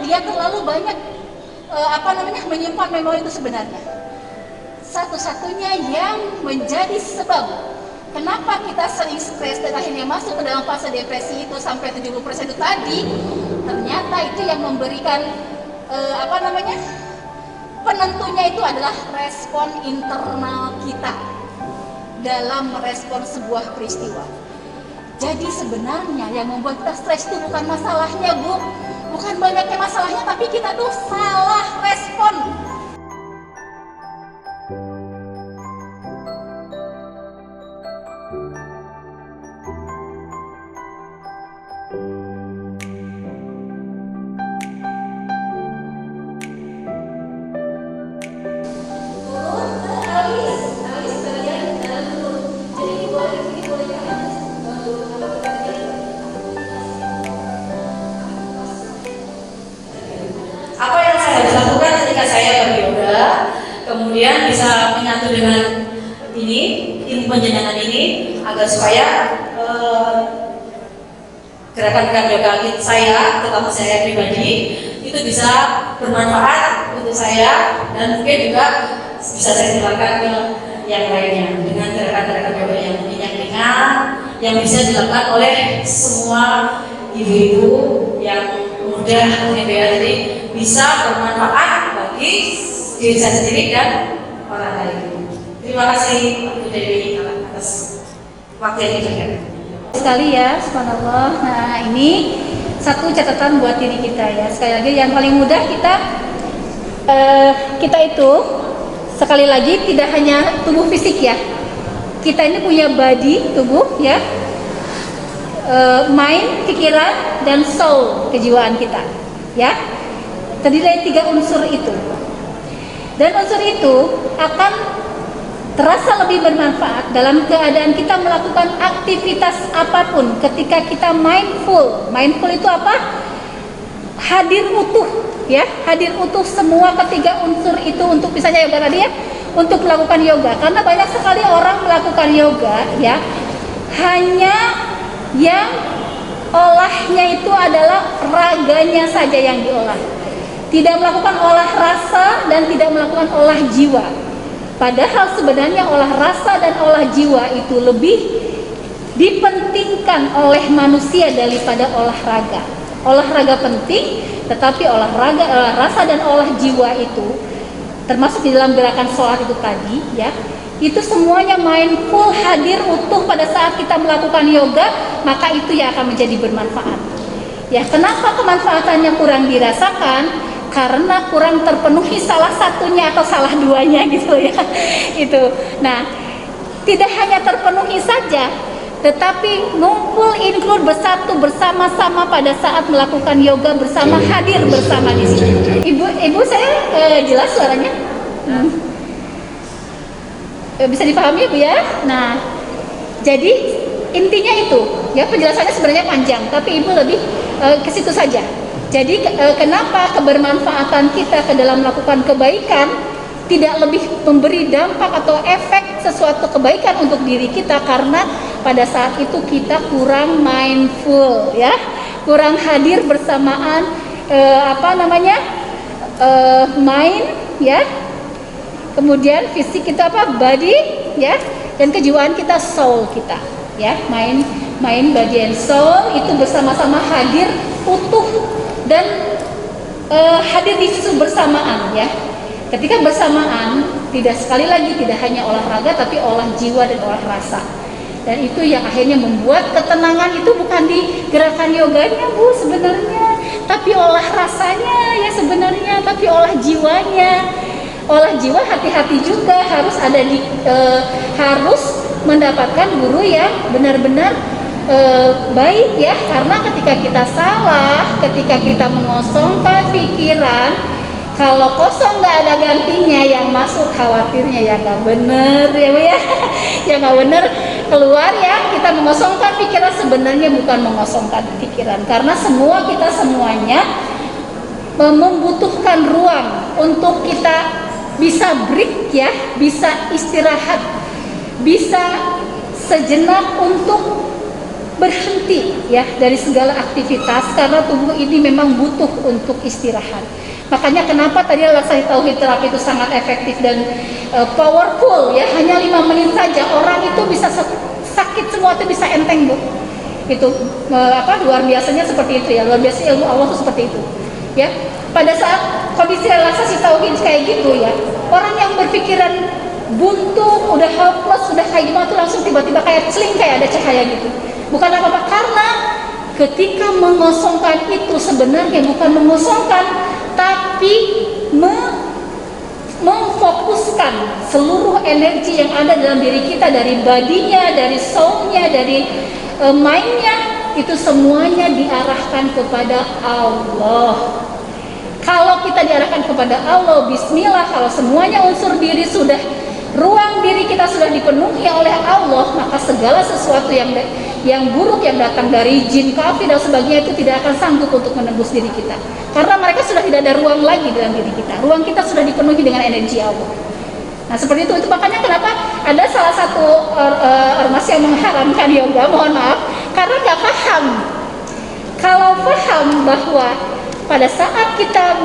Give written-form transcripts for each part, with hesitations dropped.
dia terlalu banyak menyimpan memori itu sebenarnya. Satu-satunya yang menjadi sebab kenapa kita sering stres dan akhirnya masuk ke dalam fase depresi itu sampai 70% itu tadi, ternyata itu yang memberikan penentunya itu adalah respon internal kita dalam merespon sebuah peristiwa. Jadi sebenarnya yang membuat kita stres itu bukan masalahnya, Bu. Bukan banyaknya masalahnya, tapi kita tuh salah respon. Apa yang saya harus lakukan ketika saya beryoga, kemudian bisa menyatu dengan ini, ilmu penjenjangan ini, agar supaya gerakan-gerakan yoga saya, terutama saya pribadi, itu bisa bermanfaat untuk saya dan mungkin juga bisa saya tularkan ke yang lainnya dengan gerakan-gerakan yoga yang ringan, yang bisa dilakukan oleh semua ibu-ibu yang mudah muda jadi bisa bermanfaat bagi diri saya sendiri dan orang lain. Terima kasih Bu Dewi atas waktu yang diberikan. Sekali ya, subhanallah. Nah, ini satu catatan buat diri kita ya. Sekali lagi yang paling mudah kita itu sekali lagi tidak hanya tubuh fisik ya. Kita ini punya body, tubuh ya. Mind, pikiran, dan soul, kejiwaan kita ya. Terdiri dari 3 unsur itu. Dan unsur itu akan terasa lebih bermanfaat dalam keadaan kita melakukan aktivitas apapun ketika kita mindful. Mindful itu apa? Hadir utuh ya, hadir utuh semua ketiga unsur itu untuk misalnya yoga tadi ya, untuk melakukan yoga. Karena banyak sekali orang melakukan yoga ya, hanya yang olahnya itu adalah raganya saja yang diolah, tidak melakukan olah rasa dan tidak melakukan olah jiwa. Padahal sebenarnya olah rasa dan olah jiwa itu lebih dipentingkan oleh manusia daripada olahraga. Olahraga penting, tetapi olah rasa dan olah jiwa itu termasuk di dalam gerakan sholat itu tadi ya, itu semuanya mindful, hadir utuh pada saat kita melakukan yoga, maka itu yang akan menjadi bermanfaat ya. Kenapa kemanfaatannya kurang dirasakan? Karena kurang terpenuhi salah satunya atau salah duanya gitu ya. Itu. Nah, tidak hanya terpenuhi saja, tetapi ngumpul, include, bersatu bersama-sama pada saat melakukan yoga bersama, hadir bersama di sini. Ibu saya jelas suaranya? Bisa dipahami Bu ya? Nah, jadi intinya itu ya, penjelasannya sebenarnya panjang, tapi Ibu lebih ke situ saja. Jadi kenapa kebermanfaatan kita ke dalam melakukan kebaikan tidak lebih memberi dampak atau efek sesuatu kebaikan untuk diri kita, karena pada saat itu kita kurang mindful ya, kurang hadir bersamaan mind ya, kemudian fisik kita body ya, dan kejiwaan kita soul kita ya, mind, body and soul itu bersama-sama hadir utuh dan hadir di situ bersamaan ya. Ketika bersamaan, sekali lagi tidak hanya olahraga tapi olah jiwa dan olah rasa. Dan itu yang akhirnya membuat ketenangan itu bukan di gerakan yoganya Bu sebenarnya, tapi olah rasanya ya sebenarnya, tapi olah jiwanya. Olah jiwa hati-hati juga harus ada harus mendapatkan guru yang benar-benar baik ya, karena ketika kita salah, ketika kita mengosongkan pikiran, kalau kosong nggak ada gantinya, yang masuk khawatirnya ya nggak bener ya Bu ya, ya nggak bener keluar ya. Kita mengosongkan pikiran sebenarnya bukan mengosongkan pikiran, karena kita semuanya membutuhkan ruang untuk kita bisa break ya, bisa istirahat, bisa sejenak untuk berhenti ya dari segala aktivitas, karena tubuh ini memang butuh untuk istirahat. Makanya kenapa tadi relaksasi tauhid terapi itu sangat efektif dan powerful ya. Hanya 5 menit saja orang itu bisa sakit semua itu bisa enteng, Bu. Itu luar biasanya seperti itu ya. Luar biasa ilmu Allah itu seperti itu. Ya. Pada saat kondisi relaksasi tauhid kayak gitu ya, orang yang berpikiran buntu, udah hopeless, udah kayak gimana tuh langsung tiba-tiba kayak celing, kayak ada cahaya gitu. Bukan apa-apa, karena ketika mengosongkan itu sebenarnya bukan mengosongkan, tapi memfokuskan seluruh energi yang ada dalam diri kita, dari badinya, dari soulnya, dari mindnya, itu semuanya diarahkan kepada Allah. Kalau kita diarahkan kepada Allah, bismillah, kalau semuanya unsur diri sudah, ruang diri kita sudah dipenuhi oleh Allah, maka segala sesuatu yang buruk yang datang dari jin, kafir dan sebagainya itu tidak akan sanggup untuk menembus diri kita. Karena mereka sudah tidak ada ruang lagi dalam diri kita. Ruang kita sudah dipenuhi dengan energi Allah. Nah seperti itu makanya kenapa ada salah satu ormas yang mengharamkan yoga, mohon maaf, karena nggak paham. Kalau paham bahwa pada saat kita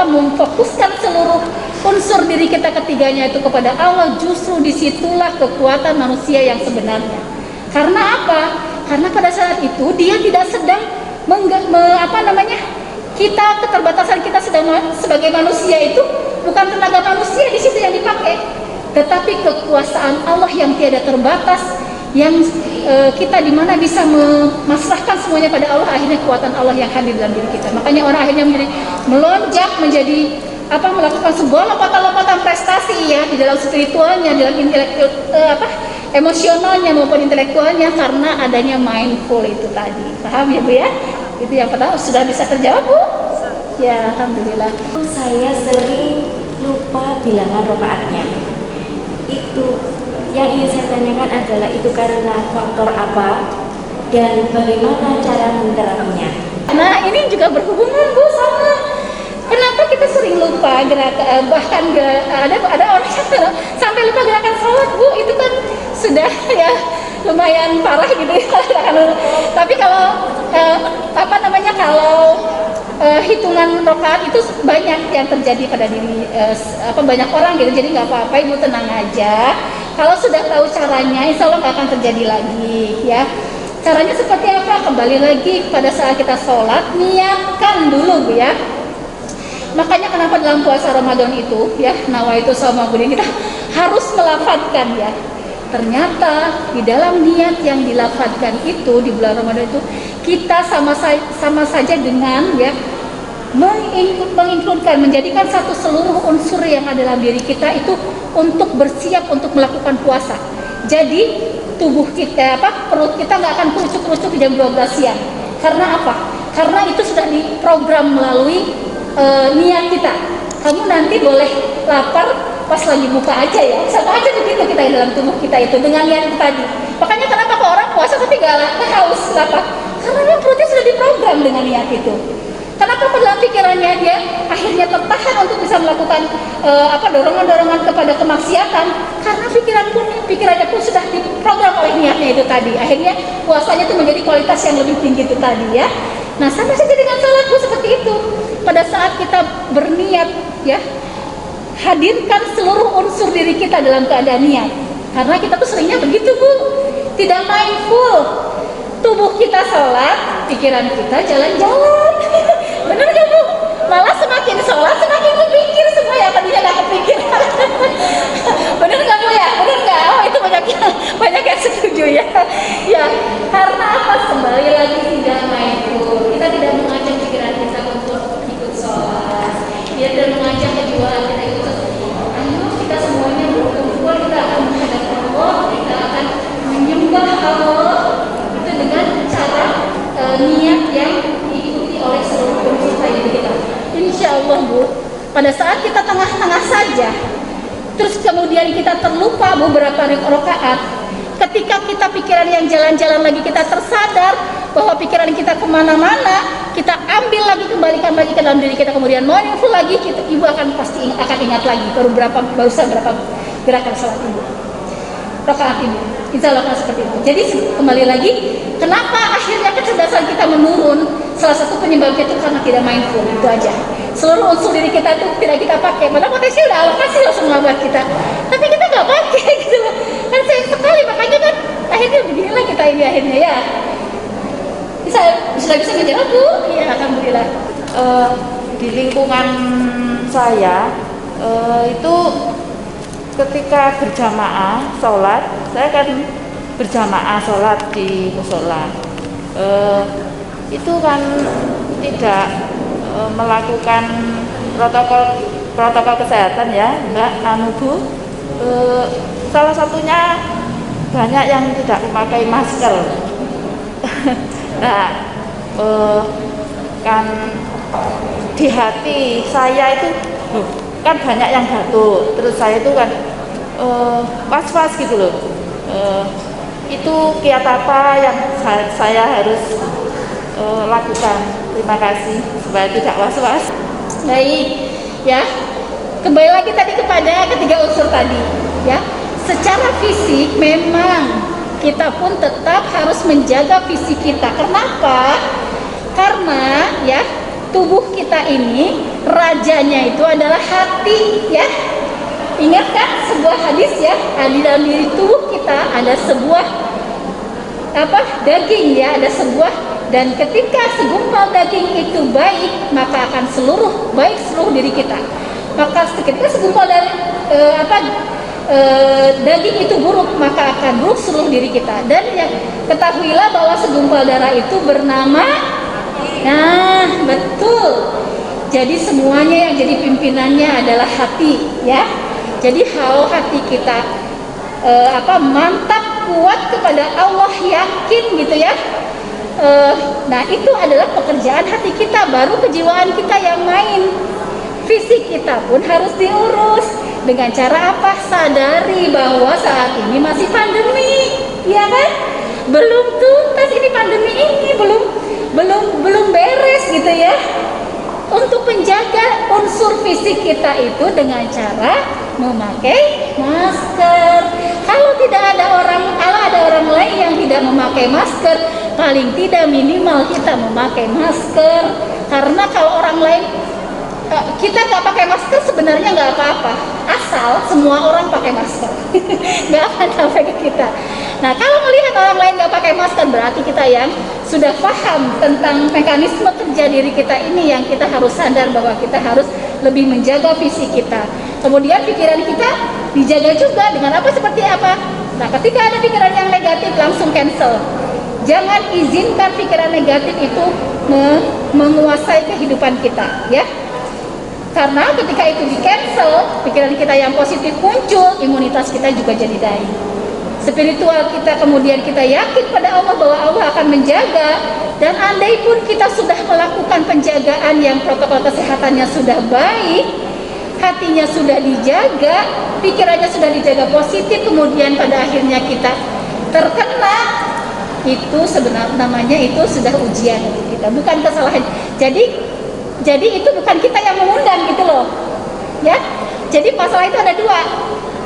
memfokuskan seluruh unsur diri kita ketiganya itu kepada Allah, justru disitulah kekuatan manusia yang sebenarnya. Karena apa? Karena pada saat itu dia tidak sedang kita, keterbatasan kita sedang sebagai manusia itu bukan tenaga manusia di situ yang dipakai, tetapi kekuasaan Allah yang tiada terbatas, yang kita dimana bisa memasrahkan semuanya pada Allah. Akhirnya kekuatan Allah yang hadir dalam diri kita. Makanya orang akhirnya melonjak menjadi melakukan sebuah lompatan-lompatan prestasi ya di dalam spiritualnya, dalam intelektual, emosionalnya maupun intelektualnya, karena adanya mindful itu tadi. Paham ya Bu ya? Itu yang pertama. Sudah bisa terjawab Bu? Ya alhamdulillah. Saya sering lupa bilangan rakaatnya. Itu yang ingin saya tanyakan adalah itu karena faktor apa dan bagaimana cara menterapinya? Nah ini juga berhubungan Bu sama kenapa kita sering lupa gerakan, bahkan ada orang yang sampai lupa gerakan sholat Bu, itu kan sudah ya lumayan parah gitu ya. Tapi kalau kalau hitungan rakaat itu banyak yang terjadi pada diri banyak orang gitu, jadi nggak apa-apa Ibu, tenang aja. Kalau sudah tahu caranya, insya Allah nggak akan terjadi lagi ya. Caranya seperti apa? Kembali lagi pada saat kita sholat, niatkan dulu Bu ya. Makanya kenapa dalam puasa Ramadan itu ya, nawaitu shauma ghadin, kita harus melafadzkan ya. Ternyata di dalam niat yang dilafadzkan itu di bulan Ramadan itu, kita sama saja dengan ya menginkludkan, menjadikan satu seluruh unsur yang ada dalam diri kita itu untuk bersiap untuk melakukan puasa. Jadi tubuh kita, perut kita nggak akan kerucuk-kerucuk jam 12 siang. Karena apa? Karena itu sudah diprogram melalui niat kita. Kamu nanti boleh lapar pas lagi buka aja ya, sama aja begitu kita dalam tubuh kita itu dengan niat itu tadi. Makanya kenapa kok orang puasa tapi gak haus lapar? Karena perutnya sudah diprogram dengan niat itu. Kenapa dalam pikirannya dia akhirnya tertahan untuk bisa melakukan dorongan-dorongan kepada kemaksiatan? Karena pikirannya pun sudah diprogram oleh niatnya itu tadi. Akhirnya puasanya itu menjadi kualitas yang lebih tinggi itu tadi ya. Nah sama saja dengan salat Bu, seperti itu. Pada saat kita berniat ya, hadirkan seluruh unsur diri kita dalam keadaan niat. Karena kita tuh seringnya begitu Bu, tidak mindful. Tubuh kita sholat, pikiran kita jalan-jalan. Bener gak Bu? Malah semakin sholat semakin berpikir semua yang tadinya gak kepikiran. Bener gak Bu ya? Bener gak? Oh itu banyak yang setuju ya. Ya karena apa? Kembali lagi tidak mindful. Kita tidak mengajak pikiran kita untuk ikut sholat. Dia tidak mengajak kejuaan kita ikut sholat. Ayo kita semuanya berkumpul, kita akan menghadap Allah, kita akan menyembah Allah itu dengan cara niat yang diikuti oleh seluruh unsur kita. Insya Allah Bu, pada saat kita tengah-tengah saja, terus kemudian kita terlupa beberapa rakaat, ketika kita pikiran yang jalan-jalan lagi, kita tersadar bahwa pikiran kita kemana-mana, kita ambil lagi, kembalikan lagi ke dalam diri kita, kemudian mindful lagi, Ibu akan pasti akan ingat lagi barusan berapa gerakan sholat Ibu. rakaat ini. Kita lakukan seperti itu. Jadi kembali lagi, kenapa akhirnya kecerdasan kita menurun? Salah satu penyebabnya itu karena tidak mindful, itu aja. Seluruh unsur diri kita itu tidak kita pakai. Padahal potensi udah Allah kasih loh semua buat kita, tapi kita nggak pakai gitu loh. Kan sayang sekali, makanya kan akhirnya beginilah kita ini akhirnya ya. Sudah bisa menjawab Bu? Iya, alhamdulillah. Di lingkungan saya itu ketika berjamaah sholat, saya kan berjamaah sholat di musola, itu kan tidak melakukan protokol kesehatan ya, Mbak Bu. Salah satunya banyak yang tidak memakai masker. Nah, kan di hati saya itu kan banyak yang batuk, terus saya itu kan was-was gitu loh. Itu kiat apa yang saya harus lakukan? Terima kasih supaya tidak was-was. Baik, ya. Kembali lagi tadi kepada ketiga unsur tadi, ya. Secara fisik memang kita pun tetap harus menjaga fisik kita. Kenapa? Karena ya tubuh kita ini rajanya itu adalah hati, ya. Ingat kan sebuah hadis ya, di dalam diri tubuh kita ada sebuah daging ya, ada sebuah, dan ketika segumpal daging itu baik, maka akan baik seluruh diri kita. Maka ketika segumpal dari daging itu buruk, maka akan buruk seluruh diri kita. Dan ya, ketahuilah bahwa segumpal darah itu bernama, nah betul, jadi semuanya yang jadi pimpinannya adalah hati, ya. Jadi kalau hati kita mantap, kuat kepada Allah, yakin gitu ya, nah itu adalah pekerjaan hati kita. Baru kejiwaan kita yang main. Fisik kita pun harus diurus. Dengan cara apa? Sadari bahwa saat ini masih pandemi, ya kan? Belum tuntas ini pandemi ini, belum beres gitu ya. Untuk menjaga unsur fisik kita itu dengan cara memakai masker. Kalau ada orang lain yang tidak memakai masker, paling tidak minimal kita memakai masker. Karena kalau orang lain, kita nggak pakai masker sebenarnya nggak apa-apa, asal semua orang pakai masker, nggak akan sampai ke kita. Nah, kalau melihat orang lain nggak pakai masker, berarti kita yang sudah paham tentang mekanisme kerja diri kita ini, yang kita harus sadar bahwa kita harus lebih menjaga fisik kita. Kemudian pikiran kita dijaga juga dengan apa, seperti apa? Nah, ketika ada pikiran yang negatif, langsung cancel. Jangan izinkan pikiran negatif itu menguasai kehidupan kita, ya. Karena ketika itu di-cancel, pikiran kita yang positif muncul, imunitas kita juga jadi baik. Spiritual kita, kemudian kita yakin pada Allah bahwa Allah akan menjaga. Dan andai pun kita sudah melakukan penjagaan yang protokol kesehatannya sudah baik, hatinya sudah dijaga, pikirannya sudah dijaga positif, kemudian pada akhirnya kita terkena, itu sebenarnya namanya itu sudah ujian untuk kita, bukan kesalahan. Jadi itu bukan kita yang mengundang gitu loh, ya. Jadi masalah itu ada dua,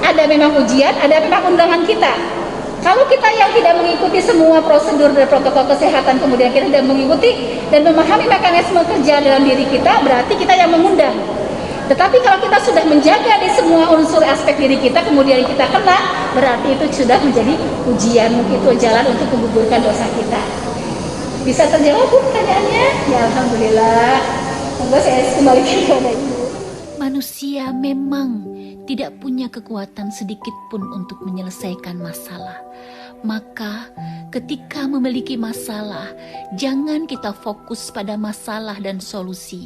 ada memang ujian, ada memang undangan kita. Kalau kita yang tidak mengikuti semua prosedur dan protokol kesehatan, kemudian kita tidak mengikuti dan memahami mekanisme kerja dalam diri kita, berarti kita yang mengundang. Tetapi kalau kita sudah menjaga di semua unsur aspek diri kita, kemudian kita kena, berarti itu sudah menjadi ujian, itu jalan untuk menggugurkan dosa kita. Bisa terjawab Bu pertanyaannya? Ya, alhamdulillah. Semoga saya kembalikan kepada Ibu. Manusia memang tidak punya kekuatan sedikit pun untuk menyelesaikan masalah. Maka ketika memiliki masalah, jangan kita fokus pada masalah dan solusi,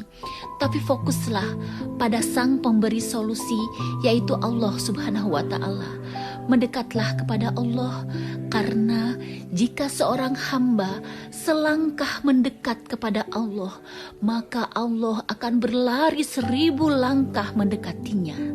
tapi fokuslah pada Sang Pemberi solusi, yaitu Allah Subhanahu wa Ta'ala. Mendekatlah kepada Allah, karena jika seorang hamba selangkah mendekat kepada Allah, maka Allah akan berlari 1000 langkah mendekatinya.